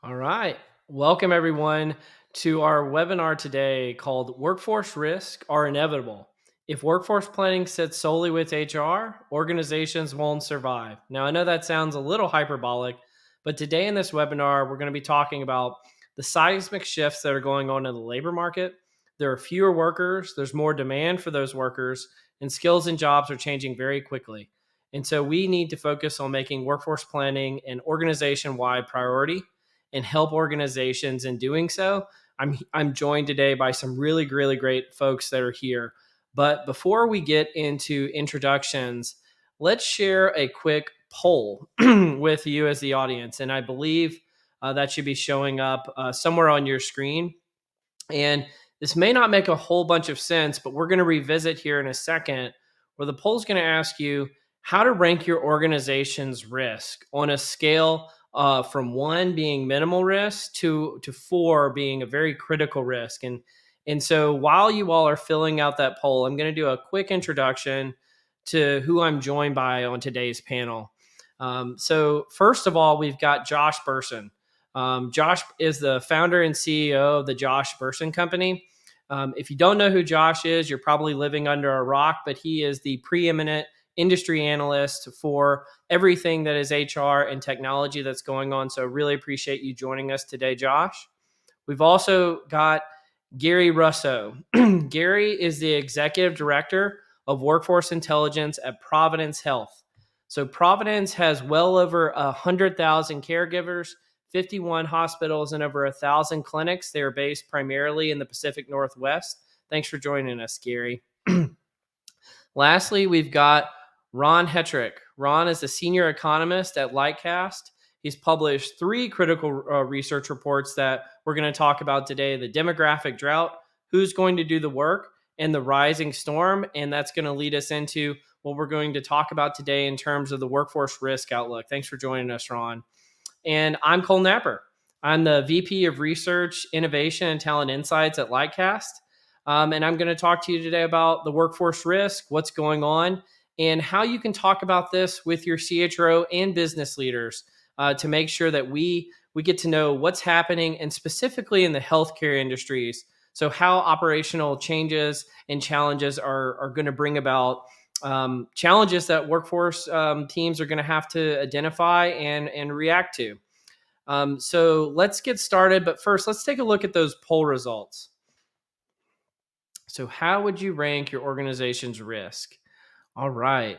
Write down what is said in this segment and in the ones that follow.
All right. Welcome, everyone, to our webinar today called Workforce Risk Are Inevitable. If workforce planning sits solely with HR, organizations won't survive. Now, I know that sounds a little hyperbolic, but today in this webinar, we're going to be talking about the seismic shifts that are going on in the labor market. There are fewer workers, there's more demand for those workers, and skills and jobs are changing very quickly. And so we need to focus on making workforce planning an organization wide priority and help organizations in doing so. I'm joined today by some really great folks that are here. But before we get into introductions, let's share a quick poll with you as the audience. And I believe that should be showing up somewhere on your screen. And this may not make a whole bunch of sense, but we're going to revisit here in a second, where the poll is going to ask you how to rank your organization's risk on a scale from 1 being minimal risk to 4 being a very critical risk. And so while you all are filling out that poll, I'm going to do a quick introduction to who I'm joined by on today's panel. So first of all, we've got Josh Bersin. Josh is the founder and CEO of the Josh Bersin Company. If you don't know who Josh is, you're probably living under a rock, but he is the preeminent industry analyst for everything that is HR and technology that's going on. So really appreciate you joining us today, Josh. We've also got Gary Russo. Gary is the executive director of workforce intelligence at Providence Health. So Providence has well over 100,000 caregivers, 51 hospitals, and over 1,000 clinics. They are based primarily in the Pacific Northwest. Thanks for joining us, Gary. Lastly, we've got Ron Hetrick. Ron is a senior economist at Lightcast. He's published 3 critical research reports that we're going to talk about today: the demographic drought, who's going to do the work, and the rising storm. And that's going to lead us into what we're going to talk about today in terms of the workforce risk outlook. Thanks for joining us, Ron. And I'm Cole Napper. I'm the VP of Research, Innovation, and Talent Insights at Lightcast. And I'm going to talk to you today about the workforce risk, what's going on, and how you can talk about this with your CHRO and business leaders to make sure that we get to know what's happening, and specifically in the healthcare industries. So how operational changes and challenges are going to bring about challenges that workforce teams are going to have to identify and react to. So let's get started. But first, let's take a look at those poll results. So how would you rank your organization's risk? All right.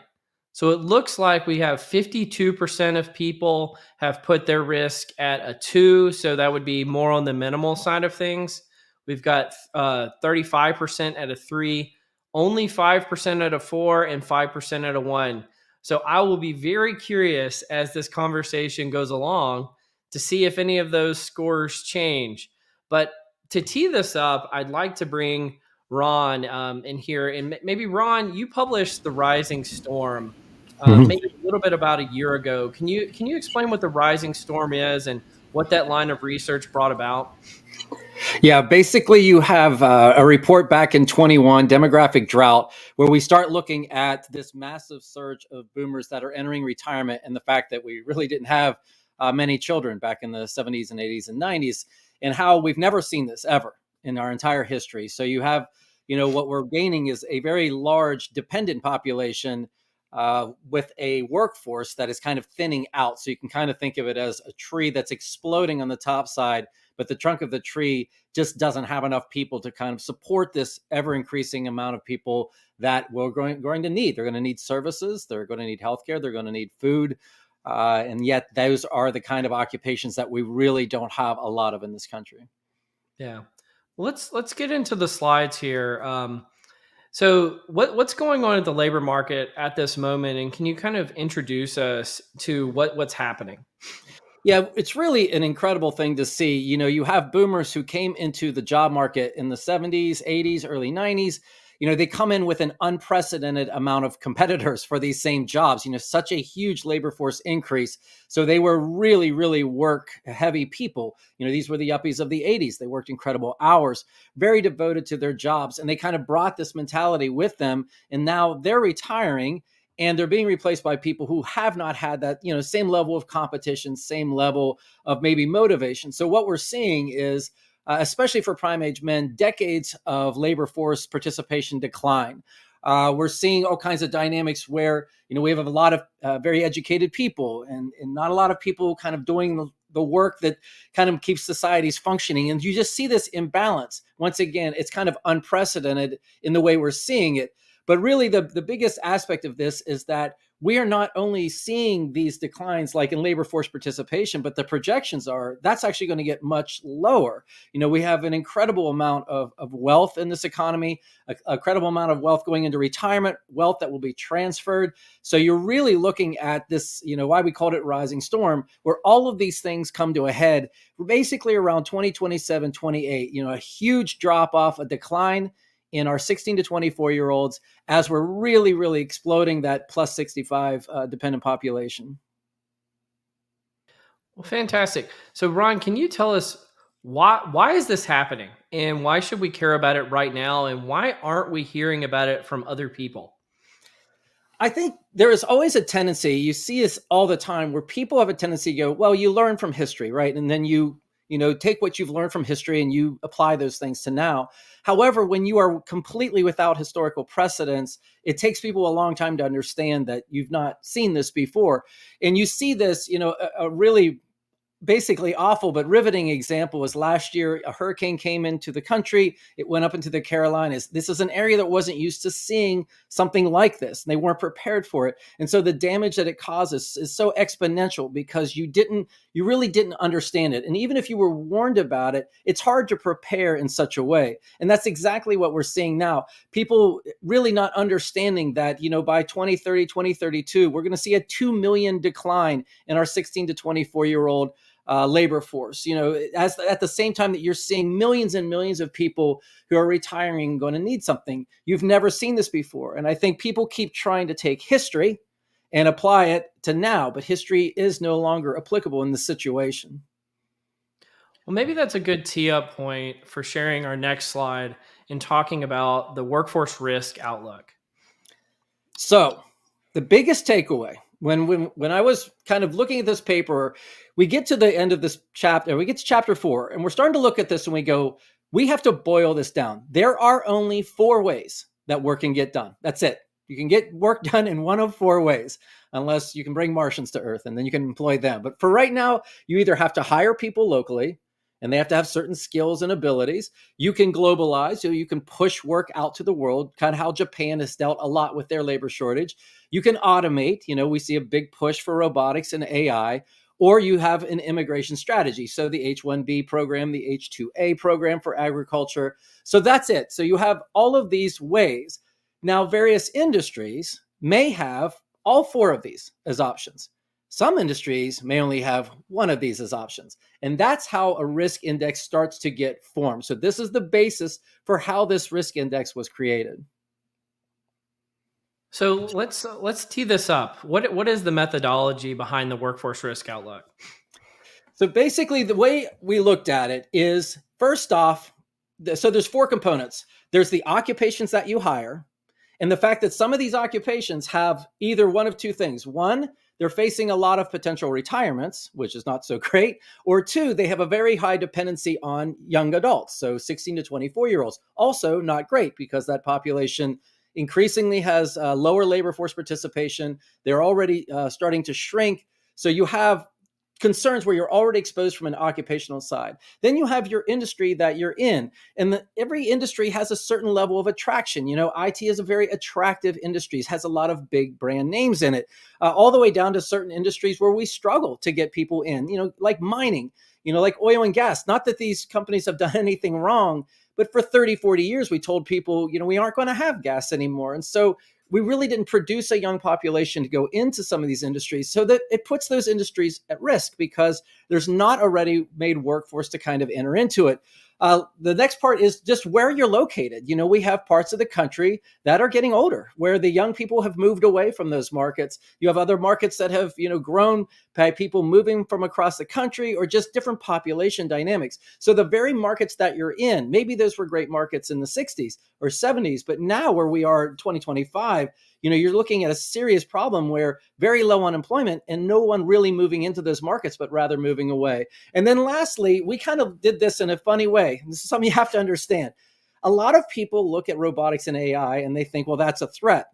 So it looks like we have 52% of people have put their risk at a 2. So that would be more on the minimal side of things. We've got 35% at a 3, only 5% at a 4, and 5% at a 1. So I will be very curious as this conversation goes along to see if any of those scores change. But to tee this up, I'd like to bring Ron in here. And maybe, Ron, you published The Rising Storm maybe a little bit about a year ago. Can you explain what The Rising Storm is and what that line of research brought about? Yeah, basically you have a report back in 21, demographic drought, where we start looking at this massive surge of boomers that are entering retirement, and the fact that we really didn't have many children back in the 70s and 80s and 90s, and how we've never seen this ever in our entire history. So you have, what we're gaining is a very large dependent population with a workforce that is kind of thinning out. So you can kind of think of it as a tree that's exploding on the top side, but the trunk of the tree just doesn't have enough people to kind of support this ever increasing amount of people that we're going to need. They're going to need services. They're going to need healthcare. They're going to need food. And yet those are the kind of occupations that we really don't have a lot of in this country. Yeah. Let's get into the slides here. So what's going on at the labor market at this moment? And can you kind of introduce us to what's happening? Yeah, it's really an incredible thing to see. You have boomers who came into the job market in the 70s, 80s, early 90s. They come in with an unprecedented amount of competitors for these same jobs, such a huge labor force increase. So they were really work heavy people. These were the yuppies of the 80s. They worked incredible hours, very devoted to their jobs. And they kind of brought this mentality with them. And now they're retiring. and they're being replaced by people who have not had that, same level of competition, same level of maybe motivation. So what we're seeing is, especially for prime age men, decades of labor force participation decline. We're seeing all kinds of dynamics where, we have a lot of very educated people and not a lot of people kind of doing the work that kind of keeps societies functioning. And you just see this imbalance. Once again, it's kind of unprecedented in the way we're seeing it. But really, the biggest aspect of this is that we are not only seeing these declines like in labor force participation, but the projections are that's actually going to get much lower. We have an incredible amount of wealth in this economy, a credible amount of wealth going into retirement, wealth that will be transferred. So you're really looking at this, why we called it rising storm, where all of these things come to a head basically around 2027, 28, a huge drop off, a decline in our 16 to 24-year-olds as we're really, really exploding that plus 65 dependent population. Well, fantastic. So, Ron, can you tell us why is this happening, and why should we care about it right now, and why aren't we hearing about it from other people? I think there is always a tendency, you see this all the time, where people have a tendency to go, well, you learn from history, right? And then you take what you've learned from history and you apply those things to now. However, when you are completely without historical precedents, it takes people a long time to understand that you've not seen this before. And you see this, a really basically awful but riveting example was last year. A hurricane came into the country. It went up into the Carolinas. This is an area that wasn't used to seeing something like this, and they weren't prepared for it. And so the damage that it causes is so exponential because you really didn't understand it. And even if you were warned about it, it's hard to prepare in such a way. And that's exactly what we're seeing now. People really not understanding that, by 2030, 2032, we're going to see a 2 million decline in our 16 to 24-year-old labor force, as at the same time that you're seeing millions and millions of people who are retiring and going to need something. You've never seen this before. And I think people keep trying to take history and apply it to now, but history is no longer applicable in this situation. Well, maybe that's a good tee up point for sharing our next slide and talking about the workforce risk outlook. So the biggest takeaway when I was kind of looking at this paper, we get to the end of this chapter, we get to chapter 4, and we're starting to look at this and we go, we have to boil this down. There are only 4 ways that work can get done. That's it. You can get work done in one of 4 ways, unless you can bring Martians to Earth and then you can employ them. But for right now, you either have to hire people locally and they have to have certain skills and abilities. You can globalize, so you can push work out to the world, kind of how Japan has dealt a lot with their labor shortage. You can automate, we see a big push for robotics and AI, or you have an immigration strategy. So the H-1B program, the H-2A program for agriculture. So that's it. So you have all of these ways. Now, various industries may have all 4 of these as options. Some industries may only have one of these as options. And that's how a risk index starts to get formed. So this is the basis for how this risk index was created. So let's tee this up. What is the methodology behind the workforce risk outlook? So basically, the way we looked at it is, first off, so there's 4 components. There's the occupations that you hire, and the fact that some of these occupations have either one of 2 things. One, they're facing a lot of potential retirements, which is not so great. Or 2, they have a very high dependency on young adults, so 16 to 24-year-olds. Also not great because that population increasingly has lower labor force participation. They're already starting to shrink. So you have concerns where you're already exposed from an occupational side. Then you have your industry that you're in. And every industry has a certain level of attraction. IT is a very attractive industry. It has a lot of big brand names in it, all the way down to certain industries where we struggle to get people in, like mining, like oil and gas. Not that these companies have done anything wrong, but for 30, 40 years, we told people, we aren't going to have gas anymore. And so we really didn't produce a young population to go into some of these industries, so that it puts those industries at risk because there's not a ready-made workforce to kind of enter into it. The next part is just where you're located. We have parts of the country that are getting older, where the young people have moved away from those markets. You have other markets that have, grown by people moving from across the country, or just different population dynamics. So the very markets that you're in, maybe those were great markets in the 60s or 70s, but now where we are in 2025, you're looking at a serious problem where very low unemployment and no one really moving into those markets, but rather moving away. And then lastly, we kind of did this in a funny way. This is something you have to understand. A lot of people look at robotics and AI and they think, well, that's a threat.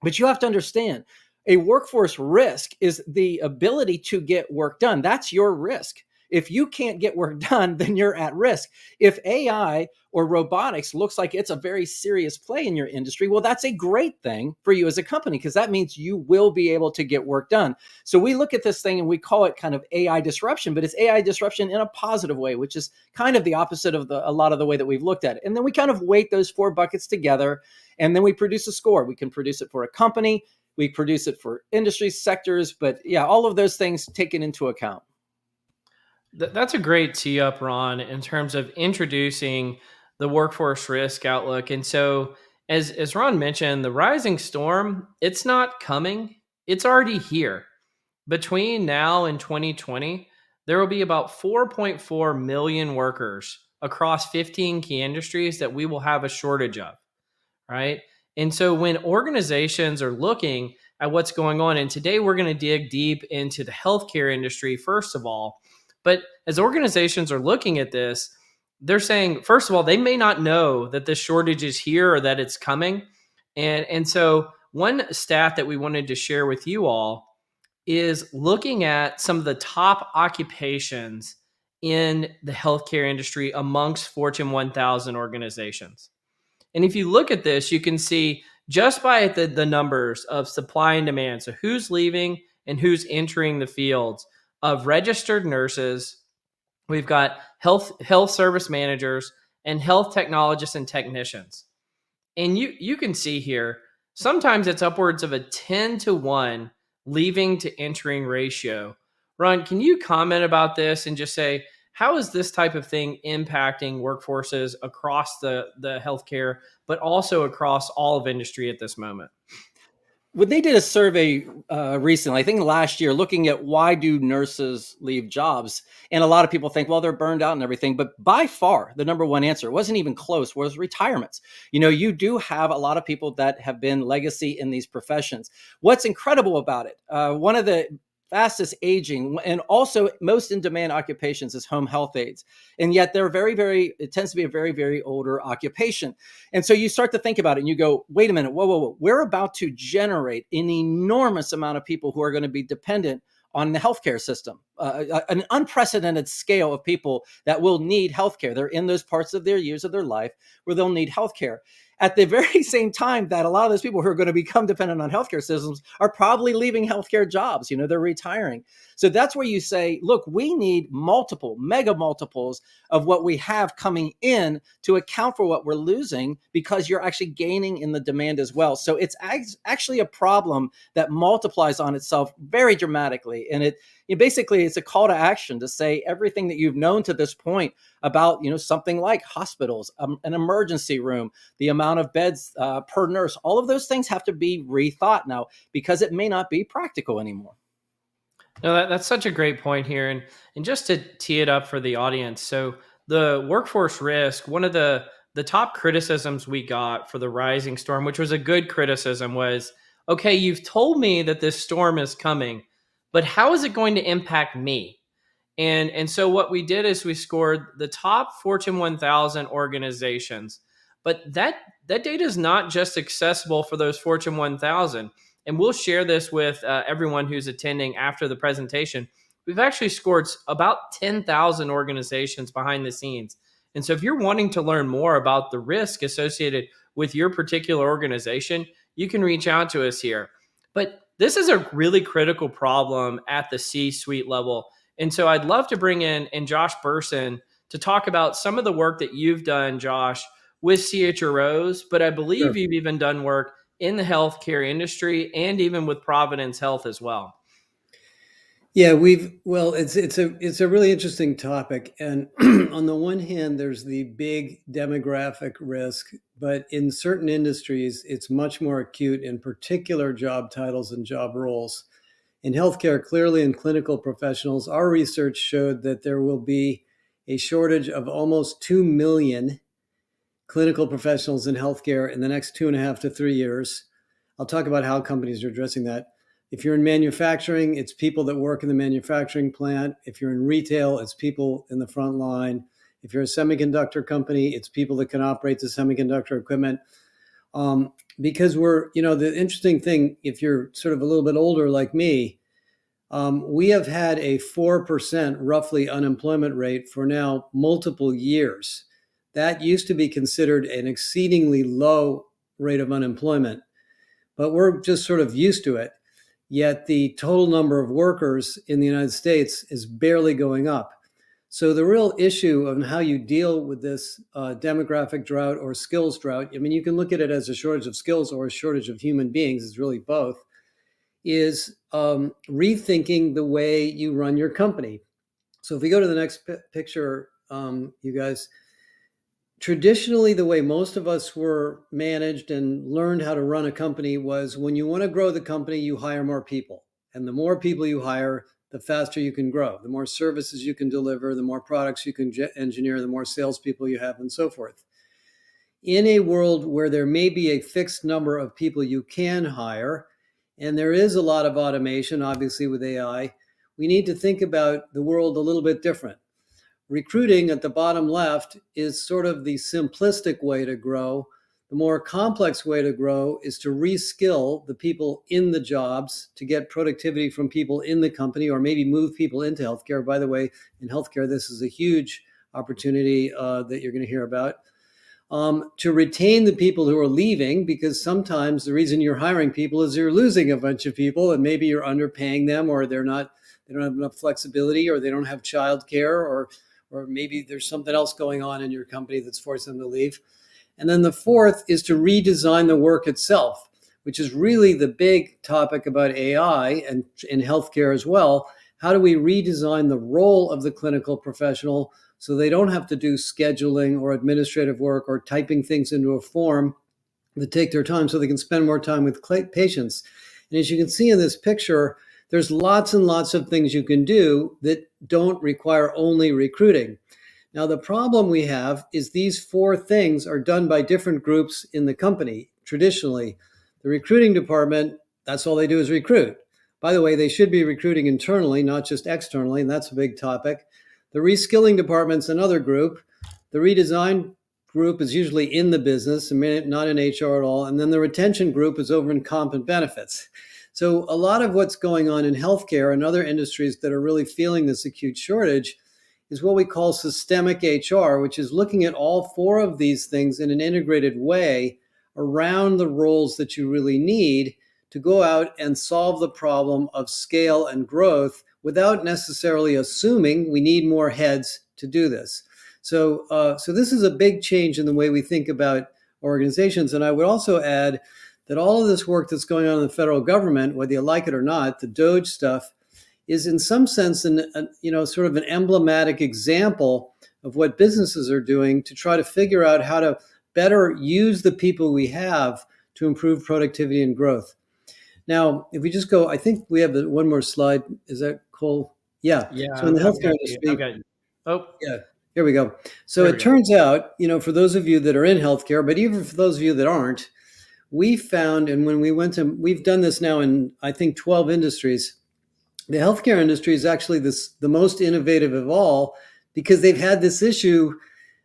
But you have to understand, a workforce risk is the ability to get work done. That's your risk. If you can't get work done, then you're at risk. If AI or robotics looks like it's a very serious play in your industry, well, that's a great thing for you as a company, because that means you will be able to get work done. So we look at this thing and we call it kind of AI disruption, but it's AI disruption in a positive way, which is kind of the opposite of a lot of the way that we've looked at it. And then we kind of weight those four buckets together, and then we produce a score. We can produce it for a company, we produce it for industry sectors, but yeah, all of those things taken into account. That's a great tee up, Ron, in terms of introducing the workforce risk outlook. And so, as Ron mentioned, the rising storm, it's not coming, it's already here. Between now and 2020, there will be about 4.4 million workers across 15 key industries that we will have a shortage of, right? And so when organizations are looking at what's going on, and today we're going to dig deep into the healthcare industry, first of all, but as organizations are looking at this, they're saying, first of all, they may not know that this shortage is here or that it's coming. And so one stat that we wanted to share with you all is looking at some of the top occupations in the healthcare industry amongst Fortune 1000 organizations. And if you look at this, you can see just by the numbers of supply and demand, so who's leaving and who's entering the fields of registered nurses, we've got health service managers and health technologists and technicians. And you can see here, sometimes it's upwards of a 10-to-1 leaving to entering ratio. Ron, can you comment about this and just say, how is this type of thing impacting workforces across the healthcare, but also across all of industry at this moment? When they did a survey recently, I think last year, looking at why do nurses leave jobs, and a lot of people think, well, they're burned out and everything, but by far the number one answer, wasn't even close, was retirements. You do have a lot of people that have been legacy in these professions. What's incredible about it, one of the fastest aging and also most in demand occupations is home health aides. And yet they're it tends to be a very, very older occupation. And so you start to think about it and you go, wait a minute, whoa. We're about to generate an enormous amount of people who are going to be dependent on the healthcare system, an unprecedented scale of people that will need healthcare. They're in those parts of their years of their life where they'll need healthcare. At the very same time that a lot of those people who are going to become dependent on healthcare systems are probably leaving healthcare jobs, they're retiring. So that's where you say, look, we need mega multiples of what we have coming in to account for what we're losing, because you're actually gaining in the demand as well. So it's actually a problem that multiplies on itself very dramatically. And basically it's a call to action to say everything that you've known to this point about, something like hospitals, an emergency room, the amount of beds per nurse, all of those things have to be rethought now because it may not be practical anymore. No, that's such a great point here. And just to tee it up for the audience. So the workforce risk, one of the top criticisms we got for the rising storm, which was a good criticism, was, okay, you've told me that this storm is coming, but how is it going to impact me? And so what we did is we scored the top Fortune 1000 organizations, but that data is not just accessible for those Fortune 1000. And we'll share this with everyone who's attending after the presentation. We've actually scored about 10,000 organizations behind the scenes. And so if you're wanting to learn more about the risk associated with your particular organization, you can reach out to us here. But this is a really critical problem at the C-suite level. And so I'd love to bring in Josh Bersin to talk about some of the work that you've done, Josh, with CHROs, but I believe Sure. you've even done work in the healthcare industry and even with Providence Health as well. Yeah, it's a really interesting topic. And on the one hand, there's the big demographic risk, but in certain industries, it's much more acute in particular job titles and job roles. In healthcare, clearly in clinical professionals, our research showed that there will be a shortage of almost 2 million clinical professionals in healthcare in the next 2.5 to 3 years. I'll talk about how companies are addressing that. If you're in manufacturing, it's people that work in the manufacturing plant. If you're in retail, it's people in the front line. If you're a semiconductor company, it's people that can operate the semiconductor equipment. Because the interesting thing, if you're sort of a little bit older like me, we have had a 4% roughly unemployment rate for now multiple years. That used to be considered an exceedingly low rate of unemployment, but we're just sort of used to it. Yet the total number of workers in the United States is barely going up. So the real issue of how you deal with this demographic drought or skills drought, I mean, you can look at it as a shortage of skills or a shortage of human beings, it's really both, is rethinking the way you run your company. So if we go to the next picture, you guys, traditionally, the way most of us were managed and learned how to run a company was when you want to grow the company, you hire more people. And the more people you hire, the faster you can grow. The more services you can deliver, the more products you can engineer, the more salespeople you have, and so forth. In a world where there may be a fixed number of people you can hire, and there is a lot of automation, obviously, with AI, we need to think about the world a little bit different. Recruiting at the bottom left is sort of the simplistic way to grow. The more complex way to grow is to reskill the people in the jobs to get productivity from people in the company, or maybe move people into healthcare. By the way, in healthcare, this is a huge opportunity that you're going to hear about. To retain the people who are leaving, because sometimes the reason you're hiring people is you're losing a bunch of people, and maybe you're underpaying them, or they don't have enough flexibility, or they don't have childcare, or maybe there's something else going on in your company that's forcing them to leave. And then the fourth is to redesign the work itself, which is really the big topic about AI and in healthcare as well. How do we redesign the role of the clinical professional so they don't have to do scheduling or administrative work or typing things into a form that take their time, so they can spend more time with patients? And as you can see in this picture, there's lots and lots of things you can do that don't require only recruiting. Now, the problem we have is these four things are done by different groups in the company. Traditionally, the recruiting department, that's all they do is recruit. By the way, they should be recruiting internally, not just externally, and that's a big topic. The reskilling department's another group. The redesign group is usually in the business, not in HR at all. And then the retention group is over in comp and benefits. So a lot of what's going on in healthcare and other industries that are really feeling this acute shortage is what we call systemic HR, which is looking at all four of these things in an integrated way around the roles that you really need to go out and solve the problem of scale and growth without necessarily assuming we need more heads to do this. So this is a big change in the way we think about organizations. And I would also add that all of this work that's going on in the federal government, whether you like it or not, the DOGE stuff, is in some sense sort of an emblematic example of what businesses are doing to try to figure out how to better use the people we have to improve productivity and growth. Now, if we just go, I think we have one more slide. Is that Cole? Yeah. So in the healthcare industry. Okay. Oh, yeah. Here we go. So it turns out, for those of you that are in healthcare, but even for those of you that aren't, we found, and when we've done this now in, I think, 12 industries, the healthcare industry is actually the most innovative of all, because they've had this issue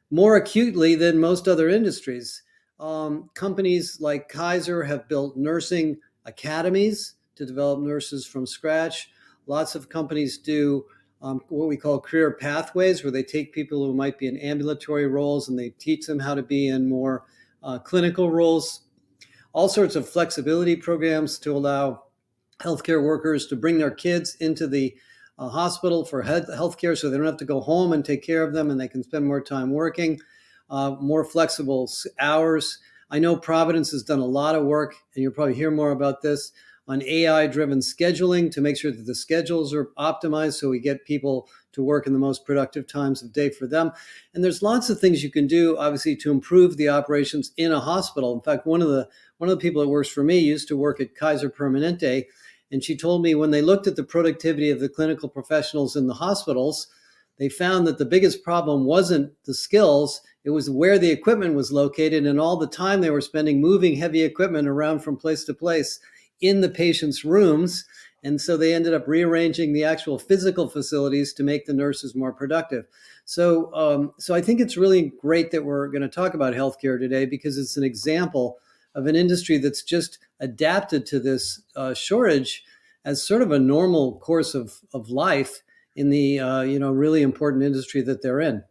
more acutely than most other industries. Companies like Kaiser have built nursing academies to develop nurses from scratch. Lots of companies do what we call career pathways, where they take people who might be in ambulatory roles and they teach them how to be in more clinical roles. All sorts of flexibility programs to allow healthcare workers to bring their kids into the hospital for healthcare, so they don't have to go home and take care of them, and they can spend more time working, more flexible hours. I know Providence has done a lot of work, and you'll probably hear more about this, on AI-driven scheduling to make sure that the schedules are optimized so we get people to work in the most productive times of day for them. And there's lots of things you can do, obviously, to improve the operations in a hospital. In fact, one of the people that works for me used to work at Kaiser Permanente, and she told me when they looked at the productivity of the clinical professionals in the hospitals, they found that the biggest problem wasn't the skills, it was where the equipment was located and all the time they were spending moving heavy equipment around from place to place in the patient's rooms. And so they ended up rearranging the actual physical facilities to make the nurses more productive. So I think it's really great that we're going to talk about healthcare today, because it's an example of an industry that's just adapted to this shortage as sort of a normal course of life in the really important industry that they're in.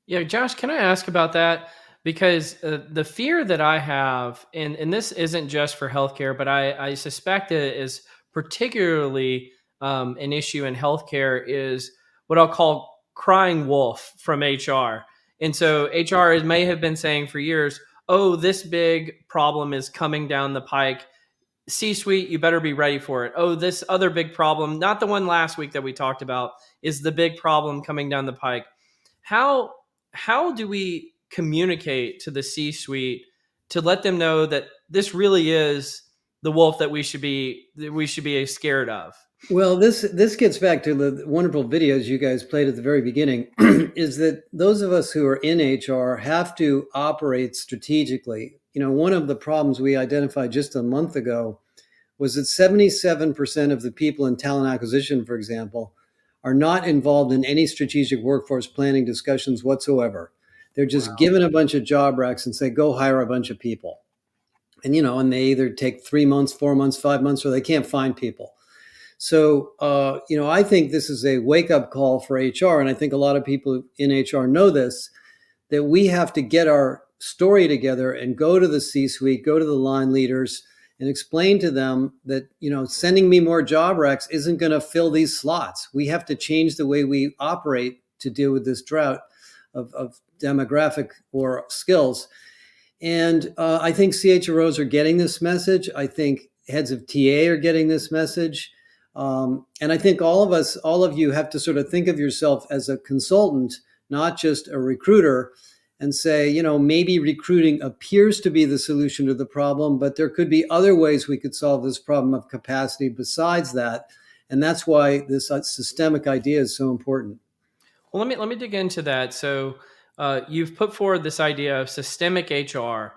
Yeah, Josh, can I ask about that? Because the fear that I have, and this isn't just for healthcare, but I suspect it is particularly an issue in healthcare, is what I'll call crying wolf from HR. And so HR may have been saying for years, oh, this big problem is coming down the pike. C-suite, you better be ready for it. Oh, this other big problem, not the one last week that we talked about, is the big problem coming down the pike. How how do we communicate to the C-suite to let them know that this really is the wolf that we should be scared of? Well, this gets back to the wonderful videos you guys played at the very beginning, is that those of us who are in HR have to operate strategically. One of the problems we identified just a month ago was that 77% of the people in talent acquisition, for example, are not involved in any strategic workforce planning discussions whatsoever. They're just given a bunch of job recs and say, go hire a bunch of people. And they either take 3 months, 4 months, 5 months, or they can't find people. So, I think this is a wake-up call for HR, and I think a lot of people in HR know this, that we have to get our story together and go to the C-suite, go to the line leaders, and explain to them that, sending me more job recs isn't going to fill these slots. We have to change the way we operate to deal with this drought of demographic or skills. And I think CHROs are getting this message. I think heads of TA are getting this message. And I think all of you have to sort of think of yourself as a consultant, not just a recruiter, and say, maybe recruiting appears to be the solution to the problem, but there could be other ways we could solve this problem of capacity besides that. And that's why this systemic idea is so important. Well, let me dig into that. So, you've put forward this idea of systemic HR.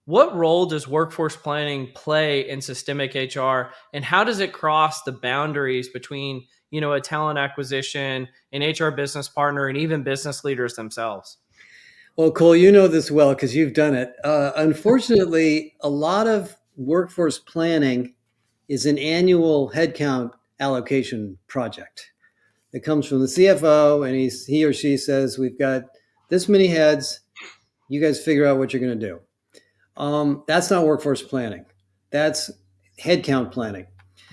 What role does workforce planning play in systemic HR, and how does it cross the boundaries between, a talent acquisition, an HR business partner, and even business leaders themselves? Well, Cole, you know this well because you've done it. Unfortunately, a lot of workforce planning is an annual headcount allocation project. It comes from the CFO, and he or she says, we've got this many heads. You guys figure out what you're going to do. That's not workforce planning. That's headcount planning.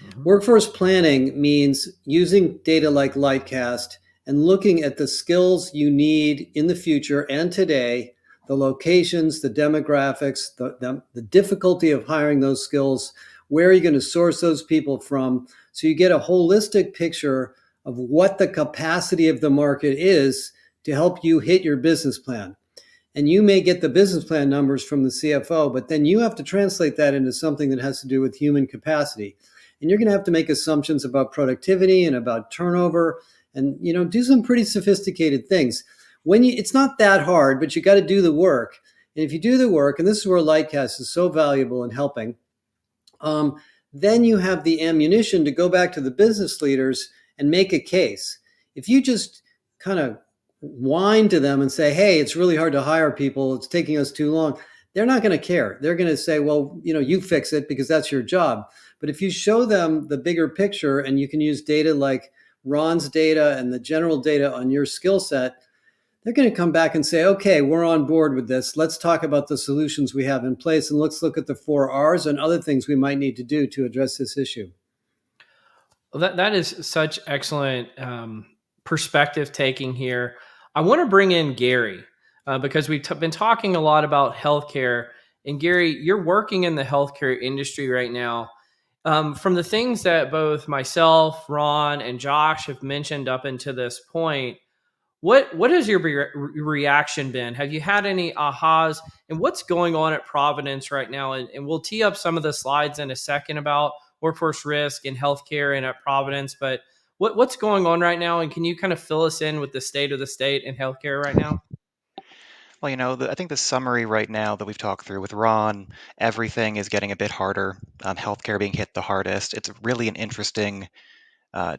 Mm-hmm. Workforce planning means using data like Lightcast and looking at the skills you need in the future and today, the locations, the demographics, the difficulty of hiring those skills, where are you going to source those people from? So you get a holistic picture of what the capacity of the market is to help you hit your business plan. And you may get the business plan numbers from the CFO, but then you have to translate that into something that has to do with human capacity. And you're going to have to make assumptions about productivity and about turnover and, do some pretty sophisticated things. It's not that hard, but you got to do the work. And if you do the work, and this is where Lightcast is so valuable in helping, then you have the ammunition to go back to the business leaders and make a case. If you just kind of whine to them and say, hey, it's really hard to hire people, it's taking us too long, they're not going to care. They're going to say, well, you fix it because that's your job. But if you show them the bigger picture and you can use data like Ron's data and the general data on your skill set, they're going to come back and say, okay, we're on board with this. Let's talk about the solutions we have in place, and let's look at the 4 R's and other things we might need to do to address this issue. Well, that is such excellent perspective taking here. I want to bring in Gary because we've been talking a lot about healthcare. And Gary, you're working in the healthcare industry right now. From the things that both myself, Ron, and Josh have mentioned up until this point, what has your reaction been? Have you had any ahas? And what's going on at Providence right now? And we'll tee up some of the slides in a second about workforce risk in healthcare and at Providence. But What's going on right now, and can you kind of fill us in with the state of the state in healthcare right now? Well, I think the summary right now that we've talked through with Ron, everything is getting a bit harder. Healthcare being hit the hardest. It's really an interesting uh,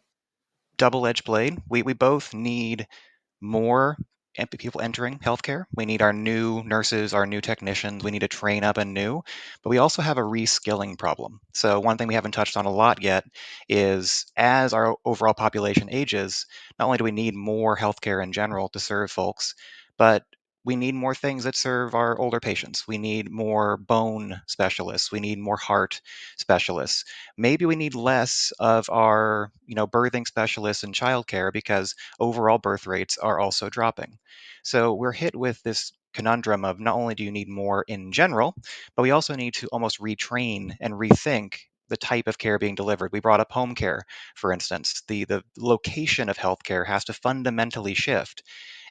double-edged blade. We both need more people entering healthcare. We need our new nurses, our new technicians. We need to train up anew, but we also have a reskilling problem. So one thing we haven't touched on a lot yet is as our overall population ages, not only do we need more healthcare in general to serve folks, but we need more things that serve our older patients. We need more bone specialists. We need more heart specialists. Maybe we need less of our, birthing specialists in childcare because overall birth rates are also dropping. So we're hit with this conundrum of not only do you need more in general, but we also need to almost retrain and rethink the type of care being delivered. We brought up home care, for instance. The location of healthcare has to fundamentally shift.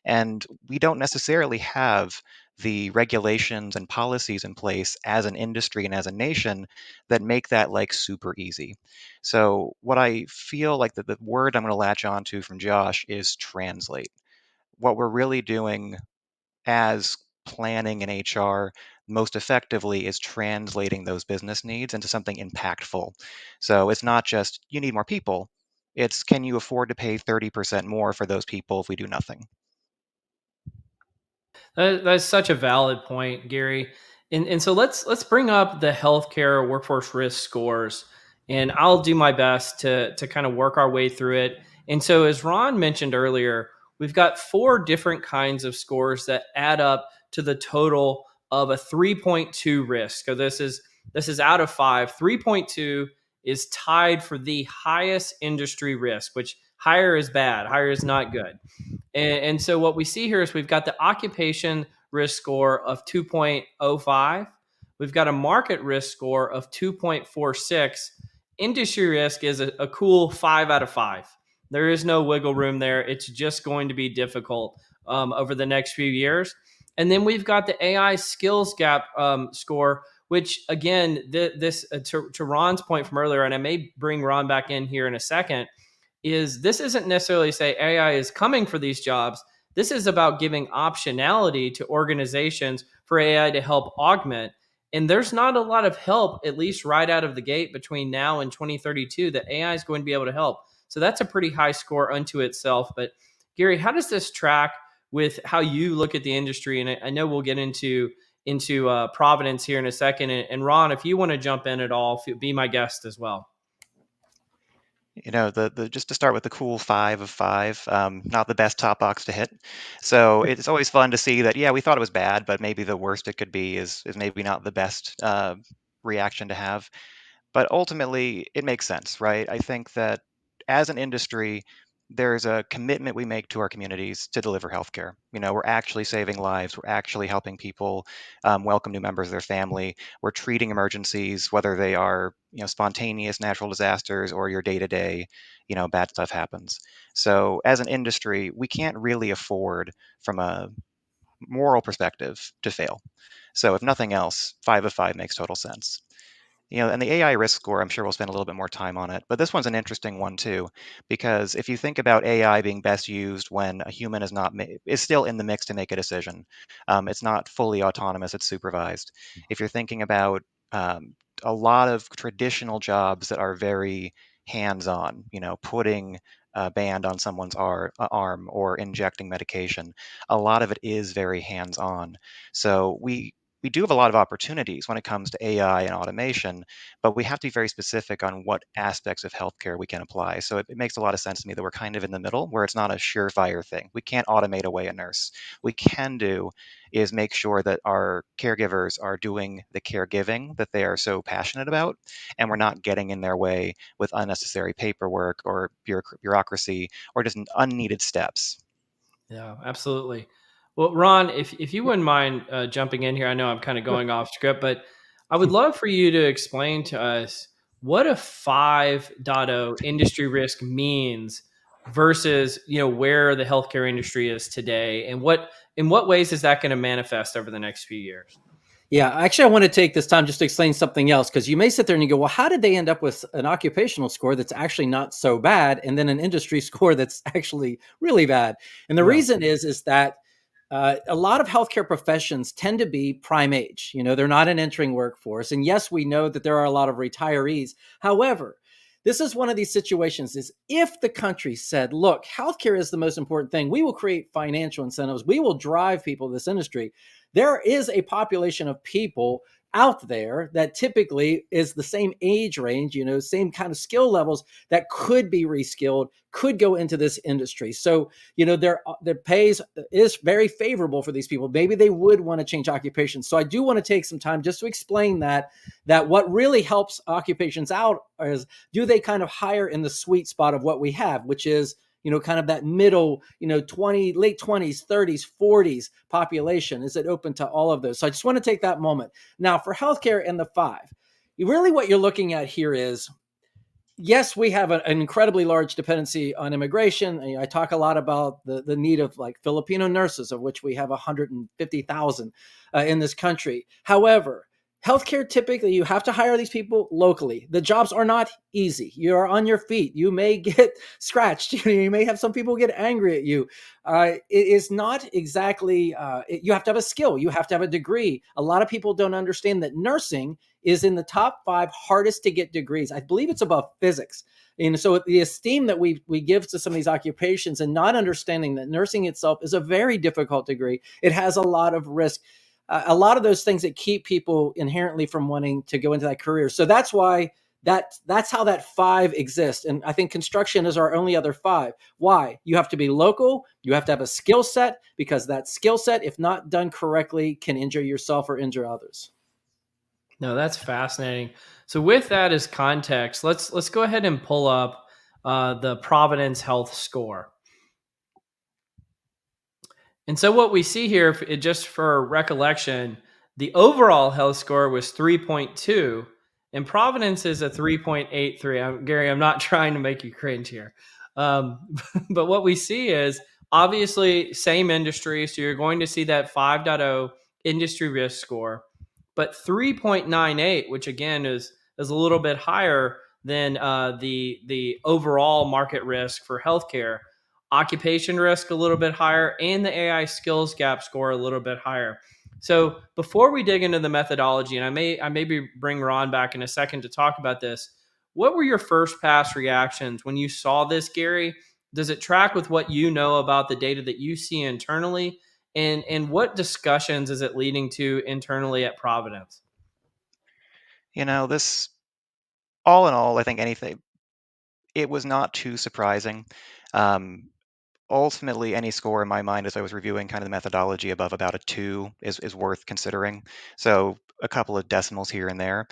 And we don't necessarily have the regulations and policies in place as an industry and as a nation that make that like super easy. So, what I feel like the word I'm going to latch on to from Josh is translate. What we're really doing as planning and HR most effectively is translating those business needs into something impactful. So, it's not just you need more people, it's can you afford to pay 30% more for those people if we do nothing? That's such a valid point, Gary. And so let's bring up the healthcare workforce risk scores, and I'll do my best to kind of work our way through it. And so, as Ron mentioned earlier, we've got four different kinds of scores that add up to the total of a 3.2 risk. So this is out of five. 3.2 is tied for the highest industry risk, which higher is bad, higher is not good. And so what we see here is we've got the occupation risk score of 2.05. We've got a market risk score of 2.46. Industry risk is a cool 5 out of 5. There is no wiggle room there. It's just going to be difficult over the next few years. And then we've got the AI skills gap score, which again, this to Ron's point from earlier, and I may bring Ron back in here in a second, is this isn't necessarily say AI is coming for these jobs. This is about giving optionality to organizations for AI to help augment. And there's not a lot of help, at least right out of the gate between now and 2032, that AI is going to be able to help. So that's a pretty high score unto itself. But Gary, how does this track with how you look at the industry? And I know we'll get into Providence here in a second. And Ron, if you want to jump in at all, be my guest as well. The just to start with the cool 5 of 5, not the best top box to hit. So it's always fun to see that, yeah, we thought it was bad, but maybe the worst it could be is maybe not the best reaction to have. But ultimately, it makes sense, right? I think that as an industry, there's a commitment we make to our communities to deliver healthcare. We're actually saving lives. We're actually helping people welcome new members of their family. We're treating emergencies, whether they are, spontaneous natural disasters or your day-to-day, bad stuff happens. So as an industry, we can't really afford, from a moral perspective, to fail. So if nothing else, 5 of 5 makes total sense. And the AI risk score, I'm sure we'll spend a little bit more time on it, but this one's an interesting one too, because if you think about AI being best used when a human is still in the mix to make a decision, it's not fully autonomous; it's supervised. If you're thinking about a lot of traditional jobs that are very hands-on, putting a band on someone's arm or injecting medication, a lot of it is very hands-on. So we do have a lot of opportunities when it comes to AI and automation, but we have to be very specific on what aspects of healthcare we can apply. So it makes a lot of sense to me that we're kind of in the middle where it's not a surefire thing. We can't automate away a nurse. We can do is make sure that our caregivers are doing the caregiving that they are so passionate about, and we're not getting in their way with unnecessary paperwork or bureaucracy or just unneeded steps. Yeah, absolutely. Well, Ron, if you wouldn't mind jumping in here, I know I'm kind of Sure. going off script, but I would love for you to explain to us what a 5.0 industry risk means versus where the healthcare industry is today, and what in what ways is that going to manifest over the next few years? Yeah, actually, I want to take this time just to explain something else, because you may sit there and you go, well, how did they end up with an occupational score that's actually not so bad and then an industry score that's actually really bad? And the Yeah. reason is that a lot of healthcare professions tend to be prime age. They're not an entering workforce. And yes, we know that there are a lot of retirees. However, this is one of these situations is if the country said, look, healthcare is the most important thing, we will create financial incentives, we will drive people to this industry. There is a population of people out there that typically is the same age range, same kind of skill levels that could be reskilled, could go into this industry. So, their pays is very favorable for these people. Maybe they would want to change occupations. So I do want to take some time just to explain that what really helps occupations out is, do they kind of hire in the sweet spot of what we have, which is kind of that middle, late 20s, 30s, 40s population? Is it open to all of those? So I just want to take that moment. Now, for healthcare and the five, really what you're looking at here is, yes, we have an incredibly large dependency on immigration. I talk a lot about the need of like Filipino nurses, of which we have 150,000 in this country. However, healthcare, typically you have to hire these people locally. The jobs are not easy. You are on your feet. You may get scratched. You may have some people get angry at you. It is not exactly, you have to have a skill. You have to have a degree. A lot of people don't understand that nursing is in the top 5 hardest to get degrees. I believe it's above physics. And so the esteem that we give to some of these occupations, and not understanding that nursing itself is a very difficult degree. It has a lot of risk. A lot of those things that keep people inherently from wanting to go into that career. So that's why that's how that 5 exists. And I think construction is our only other 5. Why? You have to be local. You have to have a skill set, because that skill set, if not done correctly, can injure yourself or injure others. No, that's fascinating. So with that as context, let's go ahead and pull up the Providence Health score. And so what we see here, just for recollection, the overall health score was 3.2, and Providence is a 3.83. Gary, I'm not trying to make you cringe here. But what we see is obviously same industry. So you're going to see that 5.0 industry risk score, but 3.98, which again is a little bit higher than the overall market risk for healthcare. Occupation risk a little bit higher, and the AI skills gap score a little bit higher. So before we dig into the methodology, and I maybe bring Ron back in a second to talk about this, what were your first pass reactions when you saw this, Gary? Does it track with what you know about the data that you see internally? And what discussions is it leading to internally at Providence? This, all in all, I think it was not too surprising. Um, Ultimately, any score in my mind, as I was reviewing kind of the methodology, above about a 2 is worth considering. So a couple of decimals here and there.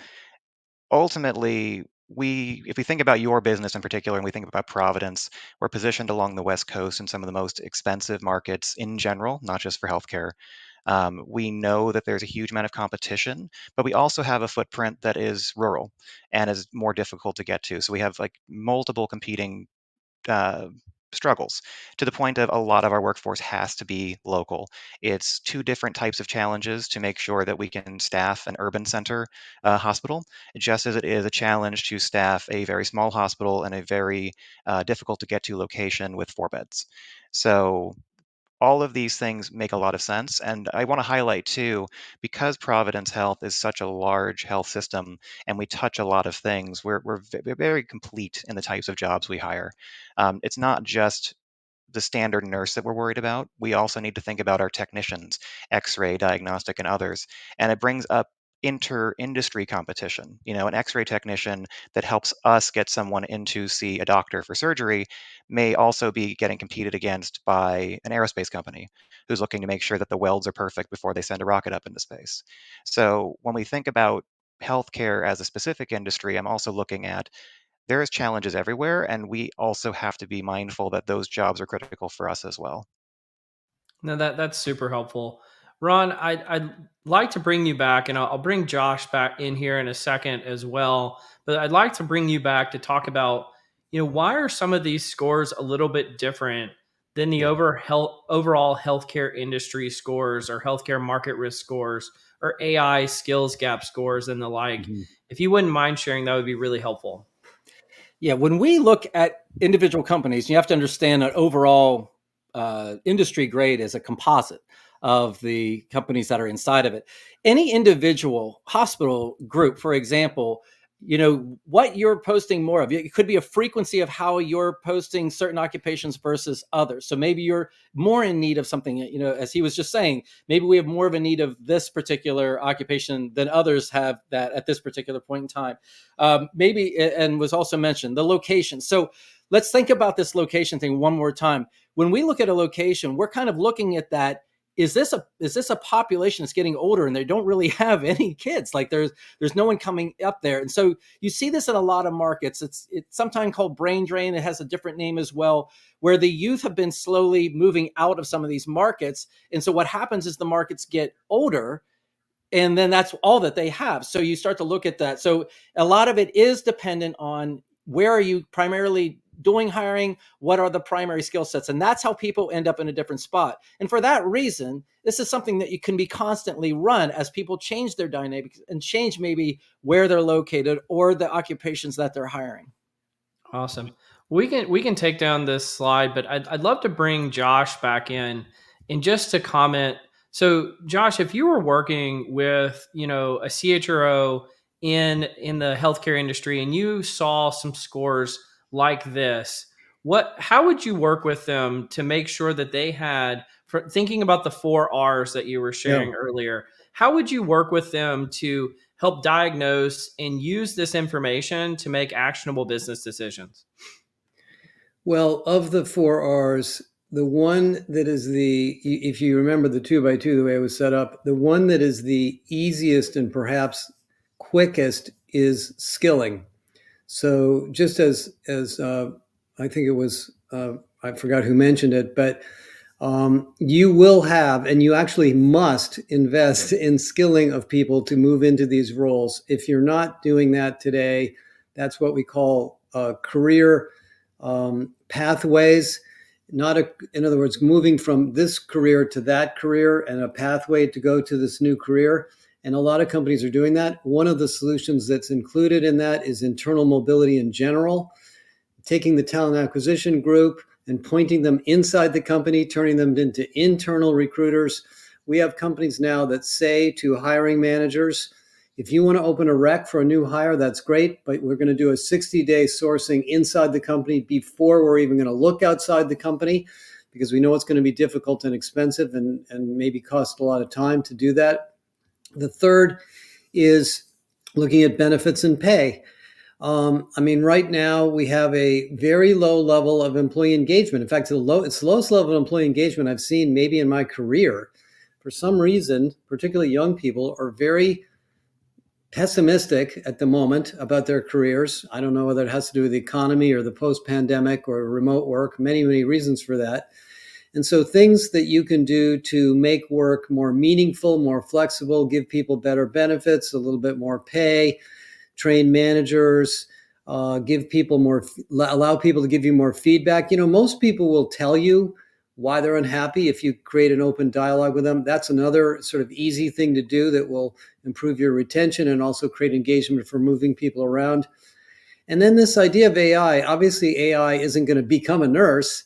Ultimately, if we think about your business in particular, and we think about Providence, we're positioned along the West Coast in some of the most expensive markets in general, not just for healthcare. We know that there's a huge amount of competition, but we also have a footprint that is rural and is more difficult to get to. So we have like multiple competing uh, struggles, to the point of a lot of our workforce has to be local. It's 2 different types of challenges to make sure that we can staff an urban center hospital, just as it is a challenge to staff a very small hospital in a very difficult to get to location with 4 beds. So all of these things make a lot of sense. And I want to highlight too, because Providence Health is such a large health system and we touch a lot of things, we're very complete in the types of jobs we hire. It's not just the standard nurse that we're worried about. We also need to think about our technicians, X-ray, diagnostic, and others. And it brings up inter-industry competition. An X-ray technician that helps us get someone in to see a doctor for surgery may also be getting competed against by an aerospace company who's looking to make sure that the welds are perfect before they send a rocket up into space. So when we think about healthcare as a specific industry, I'm also looking at there is challenges everywhere, and we also have to be mindful that those jobs are critical for us as well. No, that's super helpful. Ron, I'd like to bring you back, and I'll bring Josh back in here in a second as well. But I'd like to bring you back to talk about, why are some of these scores a little bit different than the Yeah. overall healthcare industry scores or healthcare market risk scores or AI skills gap scores and the like. Mhm. If you wouldn't mind sharing, that would be really helpful. Yeah, when we look at individual companies, you have to understand that overall industry grade is a composite of the companies that are inside of it. Any individual hospital group, for example, what you're posting more of. It could be a frequency of how you're posting certain occupations versus others. So maybe you're more in need of something, as he was just saying, maybe we have more of a need of this particular occupation than others have that at this particular point in time. Maybe, and was also mentioned, the location. So let's think about this location thing one more time. When we look at a location, we're kind of looking at that. Is this a population that's getting older and they don't really have any kids? Like there's no one coming up there. And so you see this in a lot of markets. It's sometimes called brain drain. It has a different name as well, where the youth have been slowly moving out of some of these markets. And so what happens is the markets get older, and then that's all that they have. So you start to look at that. So a lot of it is dependent on where are you primarily doing hiring, what are the primary skill sets, and that's how people end up in a different spot. And for that reason, this is something that you can be constantly run as people change their dynamics and change maybe where they're located or the occupations that they're hiring. Awesome. We can take down this slide, but I'd love to bring Josh back in and just to comment. So, Josh, if you were working with a CHRO in the healthcare industry and you saw some scores like this, how would you work with them to make sure that they had, for thinking about the 4 R's that you were Yeah. sharing earlier, how would you work with them to help diagnose and use this information to make actionable business decisions? Well, of the 4 R's, the one that is if you remember the 2x2, the way it was set up, the one that is the easiest and perhaps quickest is skilling. So just as I think it was, I forgot who mentioned it, but you will have, and you actually must invest in skilling of people to move into these roles. If you're not doing that today, that's what we call career pathways. In other words, moving from this career to that career and a pathway to go to this new career. And a lot of companies are doing that. One of the solutions that's included in that is internal mobility in general, taking the talent acquisition group and pointing them inside the company, turning them into internal recruiters. We have companies now that say to hiring managers, if you want to open a rec for a new hire, that's great, but we're going to do a 60-day sourcing inside the company before we're even going to look outside the company, because we know it's going to be difficult and expensive and maybe cost a lot of time to do that. The third is looking at benefits and pay. Right now we have a very low level of employee engagement. In fact, it's the lowest level of employee engagement I've seen maybe in my career. For some reason, particularly young people are very pessimistic at the moment about their careers. I don't know whether it has to do with the economy or the post-pandemic or remote work, many reasons for that. And so things that you can do to make work more meaningful, more flexible, give people better benefits, a little bit more pay, train managers, allow people to give you more feedback. Most people will tell you why they're unhappy if you create an open dialogue with them. That's another sort of easy thing to do that will improve your retention and also create engagement for moving people around. And then this idea of AI, obviously AI isn't going to become a nurse,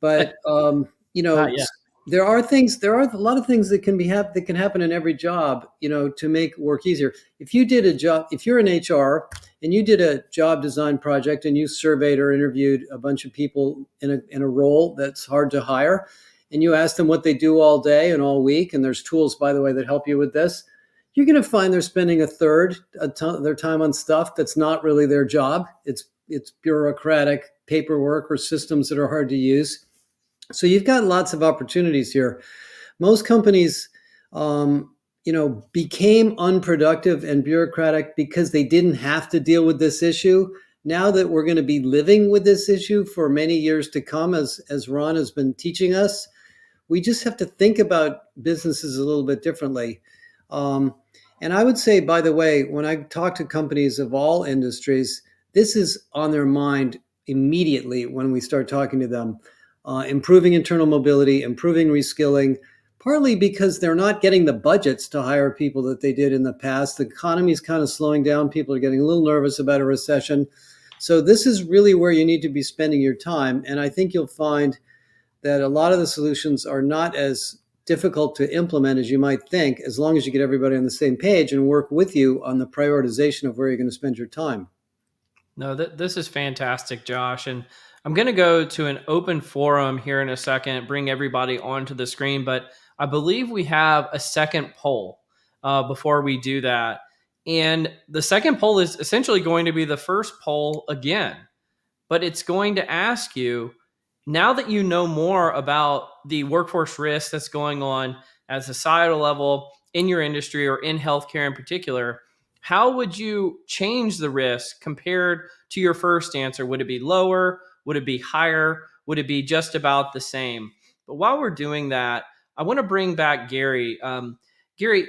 but Not yet. there are a lot of things that can happen in every job, to make work easier. If you're in HR and you did a job design project and you surveyed or interviewed a bunch of people in a role that's hard to hire, and you ask them what they do all day and all week, and there's tools, by the way, that help you with this, you're going to find they're spending a third of their time on stuff that's not really their job. It's bureaucratic paperwork or systems that are hard to use. So you've got lots of opportunities here. Most companies, became unproductive and bureaucratic because they didn't have to deal with this issue. Now that we're going to be living with this issue for many years to come, as Ron has been teaching us, we just have to think about businesses a little bit differently. And I would say, by the way, when I talk to companies of all industries, this is on their mind immediately when we start talking to them. improving internal mobility, improving reskilling, partly because they're not getting the budgets to hire people that they did in the past. The economy is kind of slowing down. People are getting a little nervous about a recession. So this is really where you need to be spending your time. And I think you'll find that a lot of the solutions are not as difficult to implement as you might think, as long as you get everybody on the same page and work with you on the prioritization of where you're going to spend your time. No, this is fantastic, Josh. And I'm going to go to an open forum here in a second, bring everybody onto the screen. But I believe we have a second poll before we do that. And the second poll is essentially going to be the first poll again, but it's going to ask you, now that you know more about the workforce risk that's going on at a societal level in your industry or in healthcare in particular, how would you change the risk compared to your first answer? Would it be lower? Would it be higher? Would it be just about the same? But while we're doing that, I want to bring back Gary. Gary,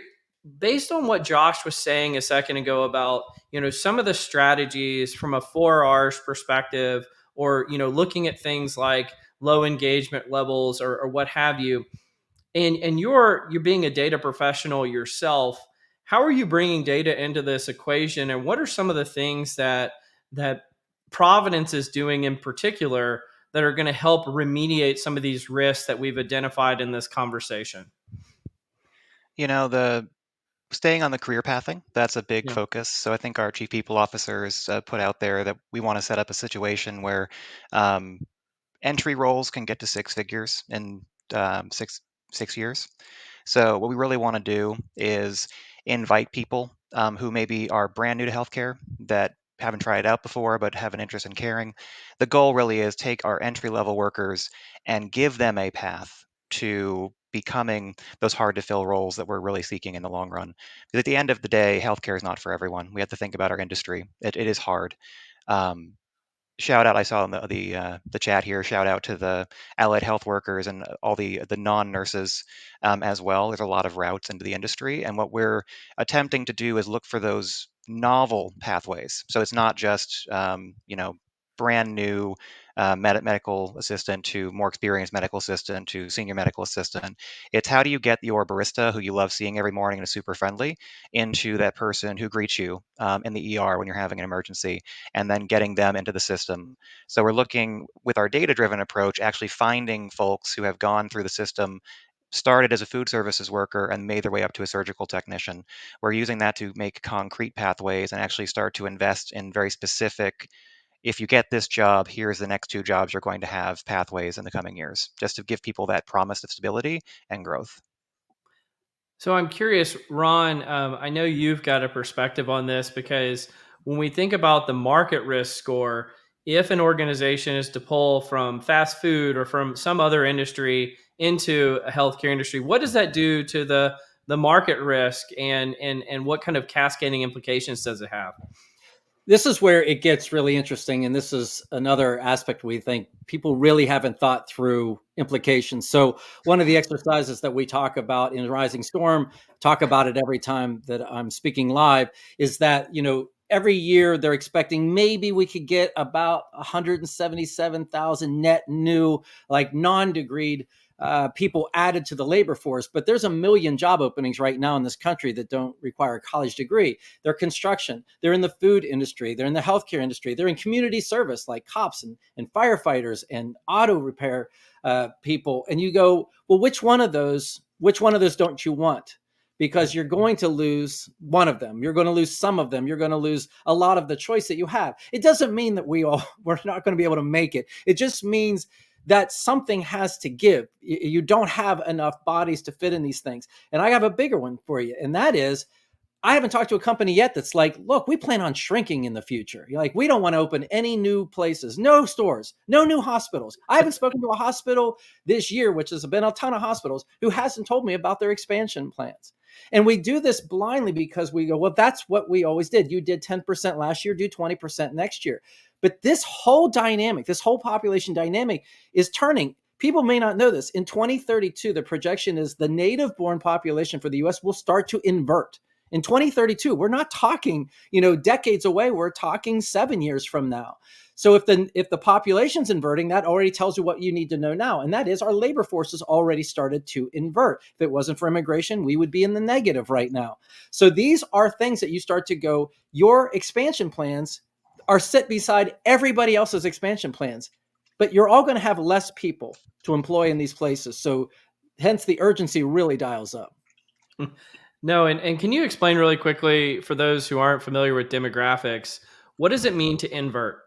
based on what Josh was saying a second ago about, some of the strategies from a 4Rs perspective, or, looking at things like low engagement levels or what have you, and you're being a data professional yourself, how are you bringing data into this equation, and what are some of the things that Providence is doing in particular that are going to help remediate some of these risks that we've identified in this conversation? The staying on the career pathing, that's a big Yeah. focus. So I think our chief people officers put out there that we want to set up a situation where um, entry roles can get to six figures in six years. So what we really want to do is invite people who maybe are brand new to healthcare, that haven't tried it out before but have an interest in caring. The goal really is take our entry level workers and give them a path to becoming those hard to fill roles that we're really seeking in the long run. Because at the end of the day, healthcare is not for everyone. We have to think about our industry. It is hard. Um, Shout out, I saw in the chat here, shout out to the allied health workers and all the non-nurses as well. There's a lot of routes into the industry, and what we're attempting to do is look for those novel pathways. So it's not just brand new medical assistant to more experienced medical assistant to senior medical assistant. It's how do you get your barista, who you love seeing every morning and is super friendly, into that person who greets you in the ER when you're having an emergency, and then getting them into the system. So we're looking with our data-driven approach, actually finding folks who have gone through the system, started as a food services worker and made their way up to a surgical technician. We're using that to make concrete pathways and actually start to invest in very specific, if you get this job, here's the next two jobs you're going to have pathways in the coming years, just to give people that promise of stability and growth. So I'm curious, Ron, I know you've got a perspective on this, because when we think about the market risk score, if an organization is to pull from fast food or from some other industry into a healthcare industry, what does that do to the market risk, and what kind of cascading implications does it have? This is where it gets really interesting. And this is another aspect we think people really haven't thought through implications. So one of the exercises that we talk about in Rising Storm, talk about it every time that I'm speaking live, is that, every year they're expecting maybe we could get about 177,000 net new, like non-degreed people added to the labor force. But there's 1 million job openings right now in this country that don't require a college degree. They're construction, they're in the food industry, they're in the healthcare industry, they're in community service like cops and firefighters and auto repair people. And you go, well, which one of those don't you want? Because you're going to lose one of them. You're going to lose some of them. You're going to lose a lot of the choice that you have. It doesn't mean that we're not going to be able to make it. It just means that something has to give. You don't have enough bodies to fit in these things. And I have a bigger one for you. And that is, I haven't talked to a company yet that's like, look, we plan on shrinking in the future. You're like, we don't want to open any new places, no stores, no new hospitals. I haven't spoken to a hospital this year, which has been a ton of hospitals, who hasn't told me about their expansion plans. And we do this blindly because we go, well, that's what we always did. You did 10% last year, do 20% next year. But this whole dynamic, this whole population dynamic is turning. People may not know this. In 2032, the projection is the native born population for the US will start to invert. in 2032. We're not talking, decades away. We're talking 7 years from now. So if the population's inverting, that already tells you what you need to know now. And that is our labor force has already started to invert. If it wasn't for immigration, we would be in the negative right now. So these are things that you start to go, your expansion plans are set beside everybody else's expansion plans, but you're all going to have less people to employ in these places. So hence the urgency really dials up. No, and can you explain really quickly for those who aren't familiar with demographics, what does it mean to invert?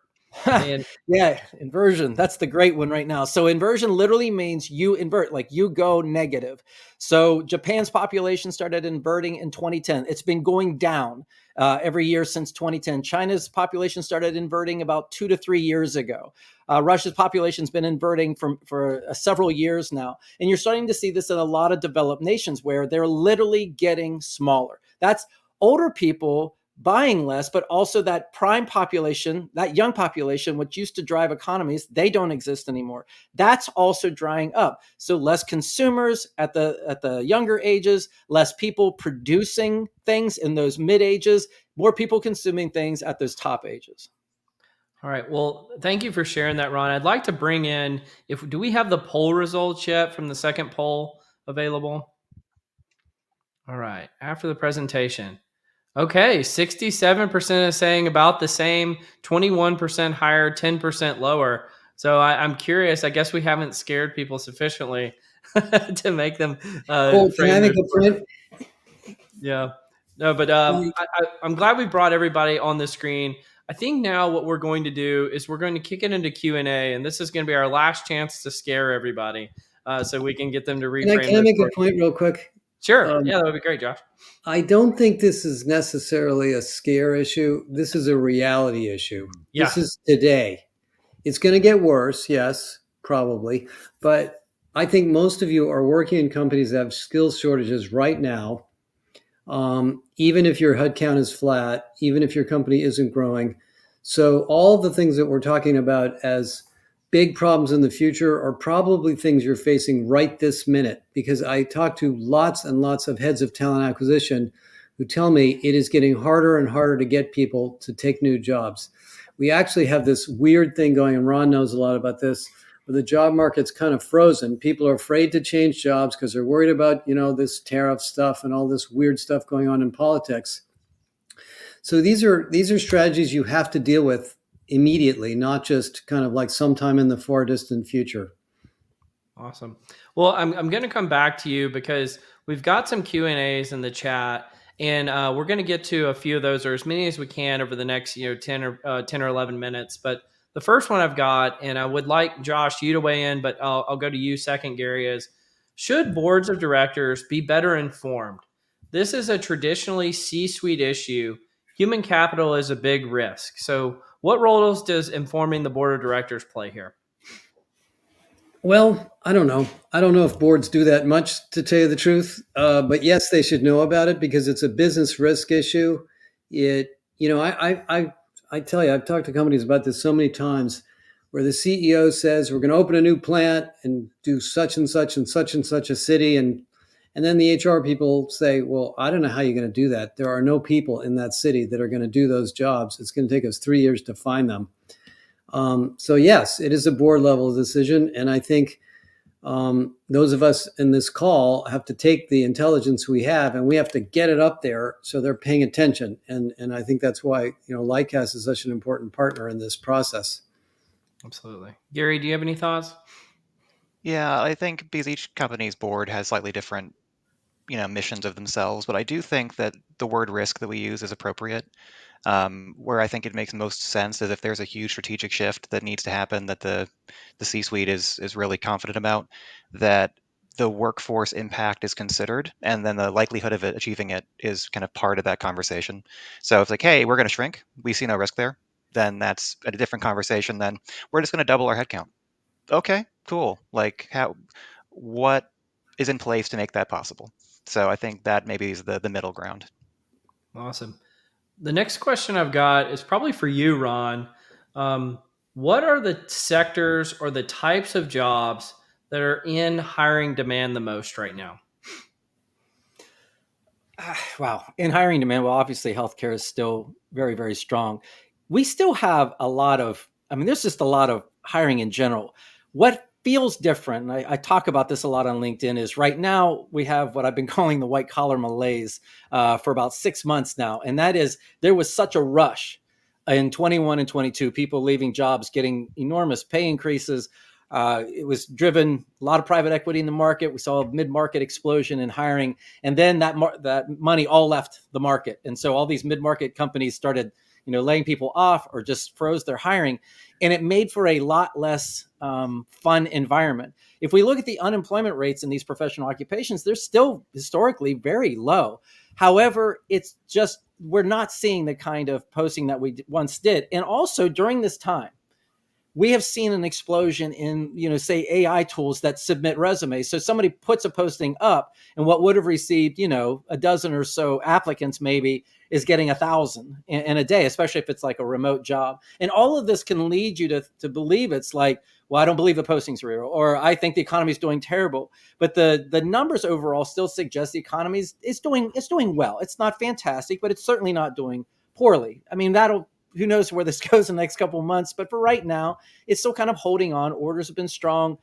And Yeah, inversion. That's the great one right now. So inversion literally means you invert, like you go negative. So Japan's population started inverting in 2010. It's been going down every year since 2010. China's population started inverting about 2 to 3 years ago. Russia's population's been inverting for several years now. And you're starting to see this in a lot of developed nations where they're literally getting smaller. That's older people buying less, but also that prime population, that young population, which used to drive economies, they don't exist anymore. That's also drying up. So less consumers at the younger ages, less people producing things in those mid ages, more people consuming things at those top ages. all right, well, thank you for sharing that, Ron. I'd like to bring in, do we have the poll results yet from the second poll available? All right, after the presentation. Okay, 67% is saying about the same, 21% higher, 10% lower. So I'm curious. I guess we haven't scared people sufficiently to make them Cole, can I frame make their a point? Yeah. No, but I'm glad we brought everybody on the screen. I think now what we're going to do is we're going to kick it into Q&A, and this is going to be our last chance to scare everybody so we can get them to reframe Can I their make a story. point real quick? Sure. Yeah, that would be great, Josh. I don't think this is necessarily a scare issue. This is a reality issue. Yeah. This is today. It's going to get worse, yes, probably. But I think most of you are working in companies that have skills shortages right now. Even if your headcount is flat, even if your company isn't growing. So all the things that we're talking about as big problems in the future are probably things you're facing right this minute, because I talk to lots and lots of heads of talent acquisition who tell me it is getting harder and harder to get people to take new jobs. We actually have this weird thing going, and Ron knows a lot about this, where the job market's kind of frozen. People are afraid to change jobs because they're worried about, this tariff stuff and all this weird stuff going on in politics. So these are strategies you have to deal with immediately, not just kind of like sometime in the far distant future. Awesome. Well, I'm going to come back to you because we've got some Q&As in the chat, and we're going to get to a few of those, or as many as we can, over the next 10 or 11 minutes. But the first one I've got, and I would like Josh you to weigh in, but I'll go to you second, Gary, is should boards of directors be better informed? This is a traditionally C-suite issue. Human capital is a big risk. So what roles does informing the board of directors play here? Well, I don't know. I don't know if boards do that much, to tell you the truth. But yes, they should know about it because it's a business risk issue. I tell you, I've talked to companies about this so many times, where the CEO says we're going to open a new plant and do such and such and such and such a city, and then the HR people say, well, I don't know how you're going to do that. There are no people in that city that are going to do those jobs. It's going to take us 3 years to find them. So yes, it is a board level decision. And I think those of us in this call have to take the intelligence we have and we have to get it up there so they're paying attention. And I think that's why, Lightcast is such an important partner in this process. Absolutely. Gary, do you have any thoughts? Yeah, I think because each company's board has slightly different, missions of themselves, but I do think that the word risk that we use is appropriate. Where I think it makes most sense is if there's a huge strategic shift that needs to happen that the C-suite is really confident about, that the workforce impact is considered, and then the likelihood of it achieving it is kind of part of that conversation. So if it's like, hey, we're going to shrink, we see no risk there, then that's a different conversation than we're just going to double our headcount. Okay, cool. Like what is in place to make that possible? So I think that maybe is the middle ground. Awesome. The next question I've got is probably for you, Ron. What are the sectors or the types of jobs that are in hiring demand the most right now? Wow. In hiring demand, well, obviously healthcare is still very, very strong. We still have a lot of, I mean, there's just a lot of hiring in general. What feels different, and I talk about this a lot on LinkedIn, is right now we have what I've been calling the white collar malaise for about 6 months now. And that is there was such a rush in 21 and 22, people leaving jobs, getting enormous pay increases. It was driven a lot of private equity in the market. We saw a mid-market explosion in hiring, and then that money all left the market, and so all these mid-market companies started, laying people off or just froze their hiring, and it made for a lot less fun environment. If we look at the unemployment rates in these professional occupations, they're still historically very low. However, it's just we're not seeing the kind of posting that we once did, and also during this time we have seen an explosion in, say AI tools that submit resumes. So somebody puts a posting up and what would have received, a dozen or so applicants maybe is getting 1,000 in a day, especially if it's like a remote job. And all of this can lead you to believe it's like, well, I don't believe the postings are real, or I think the economy is doing terrible. But the numbers overall still suggest the economy is doing well. It's not fantastic, but it's certainly not doing poorly. I mean, who knows where this goes in the next couple of months. But for right now, it's still kind of holding on. Orders have been strong.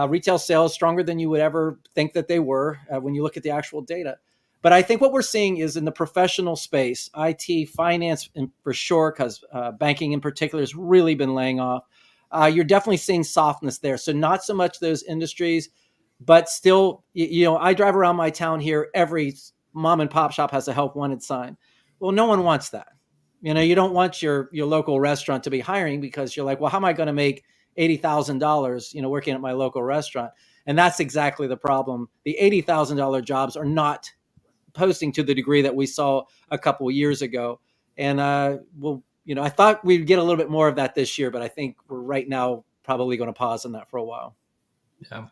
Retail sales stronger than you would ever think that they were when you look at the actual data. But I think what we're seeing is in the professional space, IT, finance, for sure, because banking in particular has really been laying off. You're definitely seeing softness there. So not so much those industries, but still, I drive around my town here. Every mom and pop shop has a help wanted sign. Well, no one wants that. You don't want your local restaurant to be hiring because you're like, well, how am I going to make $80,000, working at my local restaurant? And that's exactly the problem. The $80,000 jobs are not posting to the degree that we saw a couple of years ago. And I thought we'd get a little bit more of that this year, but I think we're right now probably going to pause on that for a while. Yeah.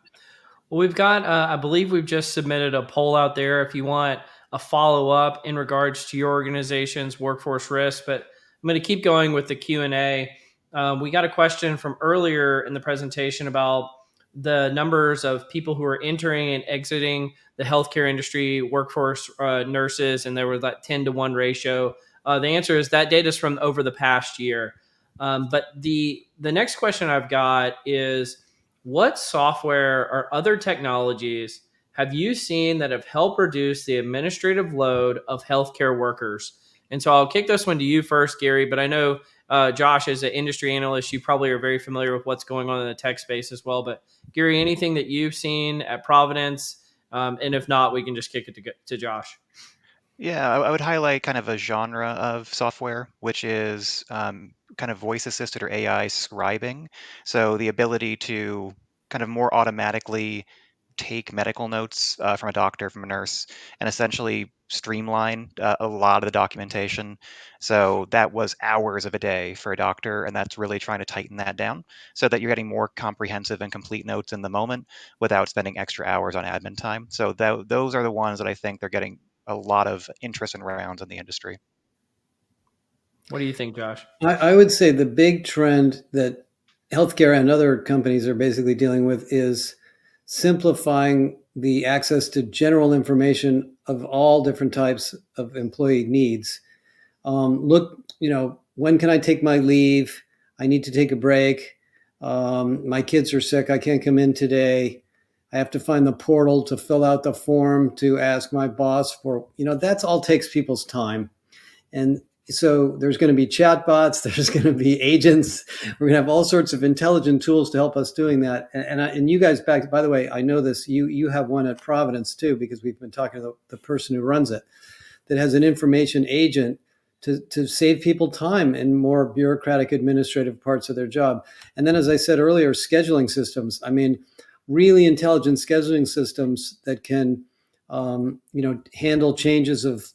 Well, we've got, I believe we've just submitted a poll out there if you want a follow up in regards to your organization's workforce risk. But I'm going to keep going with the Q&A. We got a question from earlier in the presentation about the numbers of people who are entering and exiting the healthcare industry, workforce nurses, and there was that 10-to-1 ratio. The answer is that data is from over the past year. But the next question I've got is, what software or other technologies have you seen that have helped reduce the administrative load of healthcare workers? And so I'll kick this one to you first, Gary, but I know Josh, as an industry analyst, you probably are very familiar with what's going on in the tech space as well. But Gary, anything that you've seen at Providence? And if not, we can just kick it to Josh. Yeah, I would highlight kind of a genre of software, which is kind of voice assisted or AI scribing. So the ability to kind of more automatically take medical notes from a doctor, from a nurse, and essentially streamline a lot of the documentation. So that was hours of a day for a doctor, and that's really trying to tighten that down so that you're getting more comprehensive and complete notes in the moment without spending extra hours on admin time. So those are the ones that I think they're getting a lot of interest and rounds in the industry. What do you think, Josh? I would say the big trend that healthcare and other companies are basically dealing with is simplifying the access to general information of all different types of employee needs. Look, when can I take my leave? I need to take a break. My kids are sick. I can't come in today. I have to find the portal to fill out the form to ask my boss for, that's all takes people's time. And so there's going to be chatbots, there's going to be agents. We're going to have all sorts of intelligent tools to help us doing that. And you guys back, by the way, I know this, you have one at Providence too, because we've been talking to the person who runs it, that has an information agent to save people time in more bureaucratic administrative parts of their job. And then, as I said earlier, scheduling systems. I mean, really intelligent scheduling systems that can, handle changes of,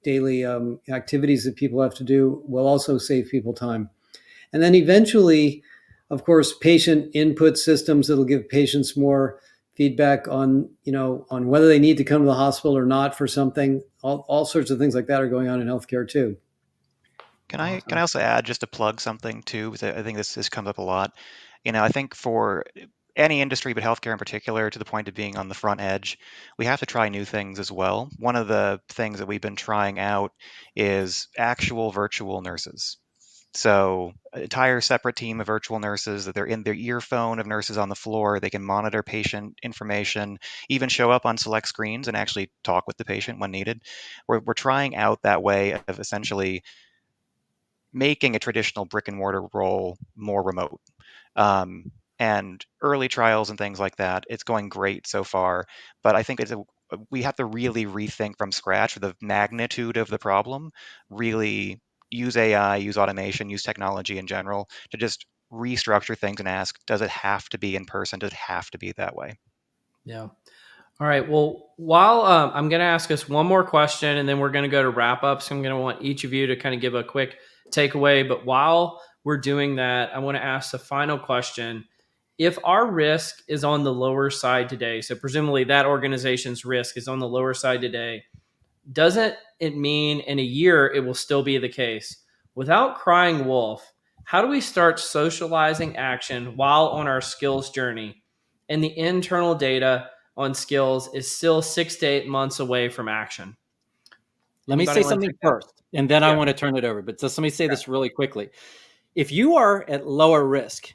daily activities that people have to do will also save people time. And then eventually, of course, patient input systems that'll give patients more feedback on, on whether they need to come to the hospital or not for something. All sorts of things like that are going on in healthcare too. Can I also add just to plug something too, because I think this comes up a lot. I think for any industry, but healthcare in particular, to the point of being on the front edge, we have to try new things as well. One of the things that we've been trying out is actual virtual nurses. So an entire separate team of virtual nurses that they're in their earphone of nurses on the floor. They can monitor patient information, even show up on select screens and actually talk with the patient when needed. We're trying out that way of essentially making a traditional brick and mortar role more remote. And early trials and things like that, it's going great so far. But I think we have to really rethink from scratch for the magnitude of the problem, really use AI, use automation, use technology in general to just restructure things and ask, does it have to be in person? Does it have to be that way? Yeah. All right. Well, while I'm going to ask us one more question and then we're going to go to wrap up. So I'm going to want each of you to kind of give a quick takeaway. But while we're doing that, I want to ask the final question. If our risk is on the lower side today, so presumably that organization's risk is on the lower side today, doesn't it mean in a year it will still be the case? Without crying wolf, how do we start socializing action while on our skills journey? And the internal data on skills is still 6 to 8 months away from action. Let me Anybody say want to something take that? first, and then I Yeah. want to turn it over. But just let me say this really quickly. If you are at lower risk,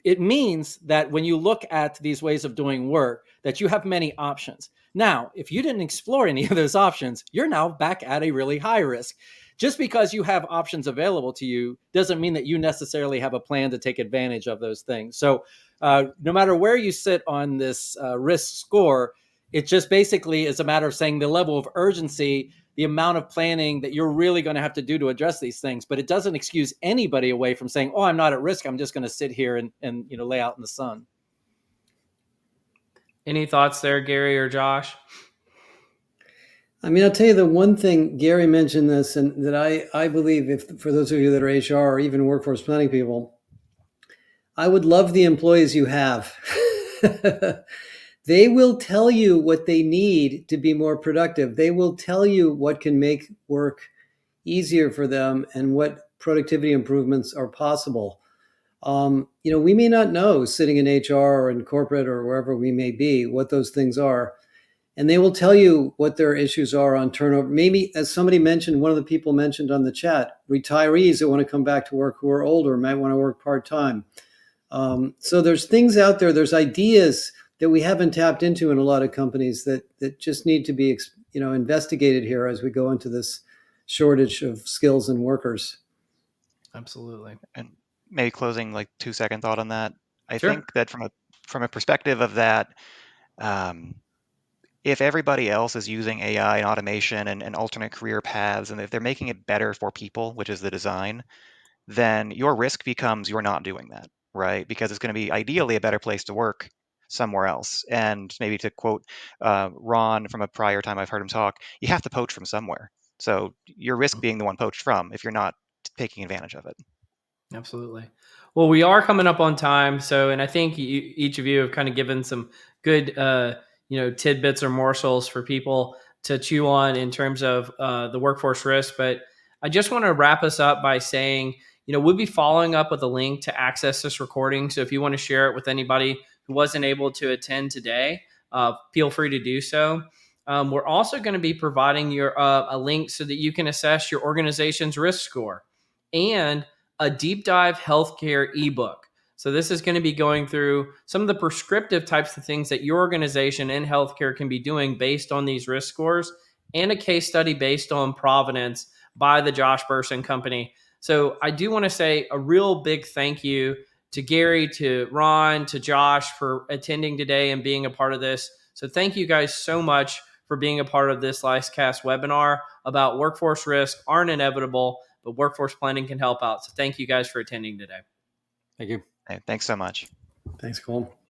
it means that when you look at these ways of doing work, that you have many options. Now, if you didn't explore any of those options, you're now back at a really high risk. Just because you have options available to you doesn't mean that you necessarily have a plan to take advantage of those things. So no matter where you sit on this risk score, it just basically is a matter of saying the level of urgency, the amount of planning that you're really going to have to do to address these things. But it doesn't excuse anybody away from saying, oh, I'm not at risk. I'm just going to sit here and lay out in the sun. Any thoughts there, Gary or Josh? I mean, I'll tell you the one thing, Gary mentioned this, and that I believe, if for those of you that are HR or even workforce planning people, I would love the employees you have. They will tell you what they need to be more productive. They will tell you what can make work easier for them and what productivity improvements are possible. We may not know, sitting in HR or in corporate or wherever we may be, what those things are. And they will tell you what their issues are on turnover. Maybe, as somebody mentioned, one of the people mentioned on the chat, retirees that want to come back to work who are older might want to work part-time. So there's things out there, there's ideas that we haven't tapped into in a lot of companies that just need to be investigated here as we go into this shortage of skills and workers. Absolutely. And maybe closing, like, 2-second thought on that. I Sure. think that from a perspective of that, if everybody else is using AI and automation and alternate career paths, and if they're making it better for people, which is the design, then your risk becomes you're not doing that, right? Because it's going to be ideally a better place to work somewhere else. And maybe to quote Ron from a prior time I've heard him talk, you have to poach from somewhere. So your risk being the one poached from if you're not taking advantage of it. Absolutely. Well, we are coming up on time. So, and I think each of you have kind of given some good, tidbits or morsels for people to chew on in terms of the workforce risk. But I just want to wrap us up by saying, we'll be following up with a link to access this recording. So if you want to share it with anybody who wasn't able to attend today, feel free to do so. We're also going to be providing your a link so that you can assess your organization's risk score and a deep dive healthcare ebook. So this is going to be going through some of the prescriptive types of things that your organization in healthcare can be doing based on these risk scores, and a case study based on Providence by the Josh Bersin company. So I do want to say a real big thank you to Gary, to Ron, to Josh for attending today and being a part of this. So thank you guys so much for being a part of this Lightcast webinar about workforce risk aren't inevitable, but workforce planning can help out. So thank you guys for attending today. Thank you. Hey, thanks so much. Thanks, Cole.